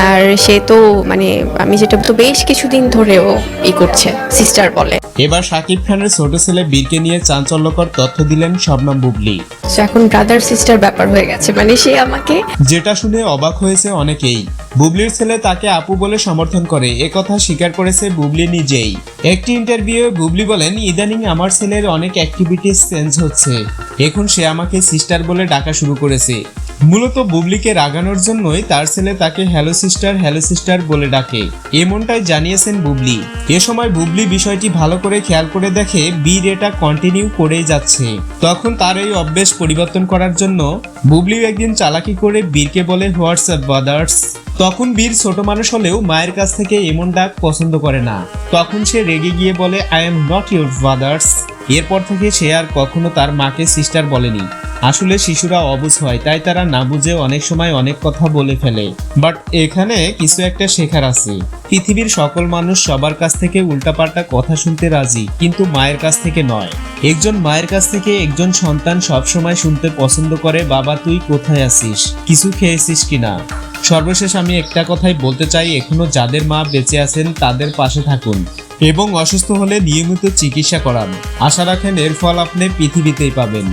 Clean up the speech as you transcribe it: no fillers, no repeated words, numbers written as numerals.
আর সে তো মানে আমি যেটা তো বেশ কিছুদিন ধরেও করছে, সিস্টার বলে। এবার শাকিব খানের ছোট ছেলে বীরকে নিয়ে চাঞ্চল্যকর তথ্য দিলেন শবনম বুবলী। তো এখন ব্রাদার সিস্টার ব্যাপার হয়ে গেছে, মানে সে আমাকে, যেটা শুনে অবাক হয়েছে অনেকেই। বুবলির ছেলে তাকে আপু বলে সমর্থন করে, একথা স্বীকার করেছে বুবলি নিজেই। একটি ইন্টারভিউয়ে বুবলি বলেন, ইদানিং আমার ছেলের অনেক অ্যাক্টিভিটিস চেঞ্জ হচ্ছে, এখন সে আমাকে সিস্টার বলে ডাকা শুরু করেছে। মূলত বুবলিকে রাগানোর জন্যই তার ছেলে তাকে হ্যালো সিস্টার বলে ডাকে, এমনটাই জানিয়েছেন বুবলি। এ সময় বুবলি বিষয়টি ভালো করে খেয়াল করে দেখে বীর এটা কন্টিনিউ করেই যাচ্ছে। তখন তার এই অভ্যেস পরিবর্তন করার জন্য বুবলিও একদিন চালাকি করে বীরকে বলে হোয়াটসঅ্যাপ ব্রাদার্স। তখন বীর ছোট মানুষ হলেও মায়ের কাছ থেকে এমন ডাক পছন্দ করে না, তখন সে রেগে গিয়ে বলে I am not your brothers. এরপর থেকে সে আর কখনো তার মাকে সিস্টার বলেনি। আসলে শিশুরা অবুঝ হয়, তাই তারা না বুঝে অনেক সময় অনেক কথা বলে ফেলে। বাট এখানে কিছু একটা শেখার আছে। পৃথিবীর সকল মানুষ সবার কাছ থেকে উল্টাপাল্টা কথা শুনতে রাজি, কিন্তু মায়ের কাছ থেকে নয়। একজন মায়ের কাছ থেকে একজন সন্তান সবসময় শুনতে পছন্দ করে, বাবা তুই কোথায় আছিস, কিছু খেয়েছিস কিনা। সর্বশেষ আমি একটা কথাই বলতে চাই, এখনো যাদের মা বেঁচে আছেন তাদের পাশে থাকুন এবং অসুস্থ হলে নিয়মিত চিকিৎসা করান। আশা রাখেন এর ফল আপনি পৃথিবীতেই পাবেন।